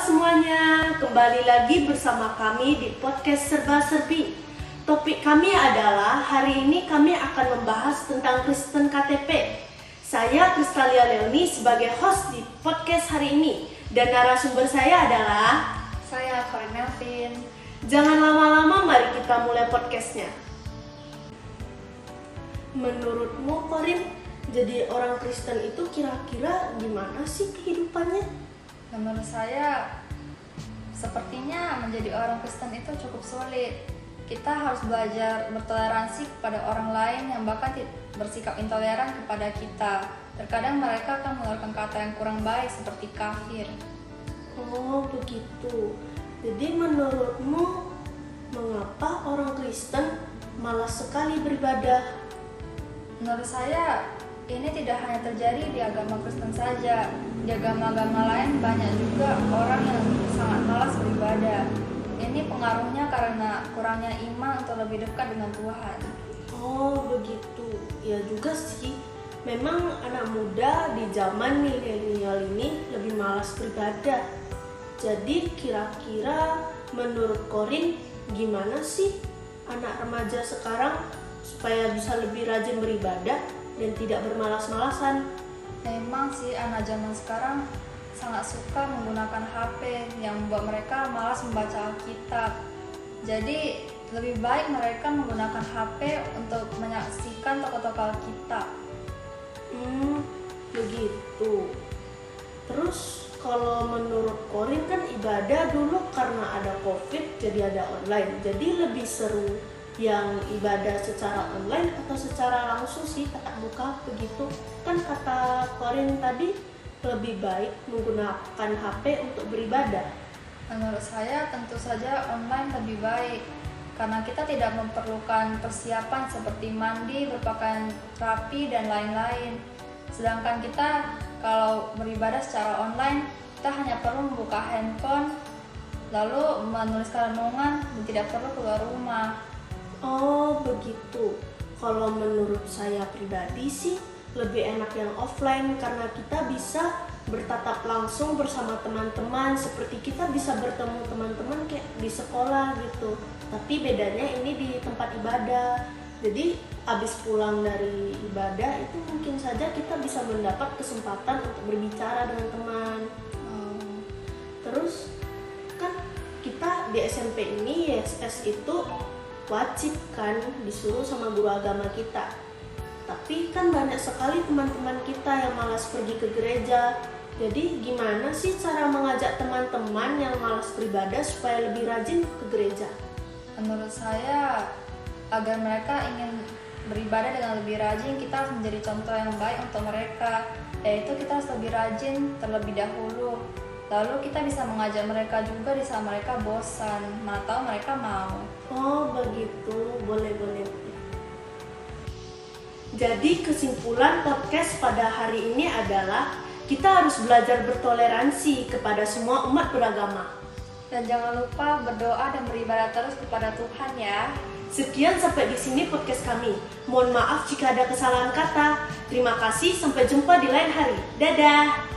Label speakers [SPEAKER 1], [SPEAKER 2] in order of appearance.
[SPEAKER 1] semuanya, kembali lagi bersama kami di podcast Serba Serbi. Topik kami adalah hari ini kami akan membahas tentang Kristen KTP. Saya Kristalia Leoni sebagai host di podcast hari ini dan narasumber saya adalah
[SPEAKER 2] saya Corin Melvin.
[SPEAKER 1] Jangan lama-lama, mari kita mulai podcastnya. Menurutmu Corin, jadi orang Kristen itu kira-kira gimana sih kehidupannya?
[SPEAKER 2] Menurut saya, sepertinya menjadi orang Kristen itu cukup sulit. Kita harus belajar bertoleransi kepada orang lain yang bahkan bersikap intoleran kepada kita. Terkadang mereka akan mengeluarkan kata yang kurang baik seperti kafir.
[SPEAKER 1] Oh begitu. Jadi menurutmu mengapa orang Kristen malas sekali beribadah?
[SPEAKER 2] Menurut saya, ini tidak hanya terjadi di agama Kristen saja. Di agama-agama lain banyak juga orang yang sangat malas beribadah. Ini pengaruhnya karena kurangnya iman untuk lebih dekat dengan Tuhan.
[SPEAKER 1] Oh begitu. Ya juga sih. Memang anak muda di zaman milenial ini lebih malas beribadah. Jadi kira-kira menurut Corin gimana sih anak remaja sekarang supaya bisa lebih rajin beribadah dan tidak bermalas-malasan?
[SPEAKER 2] Memang sih anak zaman sekarang sangat suka menggunakan HP yang membuat mereka malas membaca Alkitab. Jadi lebih baik mereka menggunakan HP untuk menyaksikan tokoh-tokoh Alkitab.
[SPEAKER 1] Begitu. Terus kalau menurut Corin kan ibadah dulu karena ada COVID jadi ada online. Jadi lebih seru yang ibadah secara online atau secara langsung sih, tatap muka begitu. Kan kata Corin tadi lebih baik menggunakan HP untuk beribadah.
[SPEAKER 2] Menurut saya tentu saja online lebih baik karena kita tidak memerlukan persiapan seperti mandi, berpakaian rapi dan lain-lain. Sedangkan kita kalau beribadah secara online, kita hanya perlu membuka handphone lalu menuliskan renungan dan tidak perlu keluar rumah.
[SPEAKER 1] Oh begitu. Kalau menurut saya pribadi sih lebih enak yang offline karena kita bisa bertatap langsung bersama teman-teman, seperti kita bisa bertemu teman-teman kayak di sekolah gitu. Tapi bedanya ini di tempat ibadah. Jadi habis pulang dari ibadah itu mungkin saja kita bisa mendapat kesempatan untuk berbicara dengan teman. Terus kan kita di SMP ini YSS itu wajib kan disuruh sama guru agama kita. Tapi kan banyak sekali teman-teman kita yang malas pergi ke gereja. Jadi gimana sih cara mengajak teman-teman yang malas beribadah supaya lebih rajin ke gereja?
[SPEAKER 2] Menurut saya, agar mereka ingin beribadah dengan lebih rajin, kita harus menjadi contoh yang baik untuk mereka. Yaitu kita harus lebih rajin terlebih dahulu. Lalu kita bisa mengajak mereka juga di saat mereka bosan, mana tahu mereka mau.
[SPEAKER 1] Oh begitu, boleh. Jadi kesimpulan podcast pada hari ini adalah kita harus belajar bertoleransi kepada semua umat beragama.
[SPEAKER 2] Dan jangan lupa berdoa dan beribadah terus kepada Tuhan ya.
[SPEAKER 1] Sekian sampai di sini podcast kami. Mohon maaf jika ada kesalahan kata. Terima kasih, sampai jumpa di lain hari. Dadah!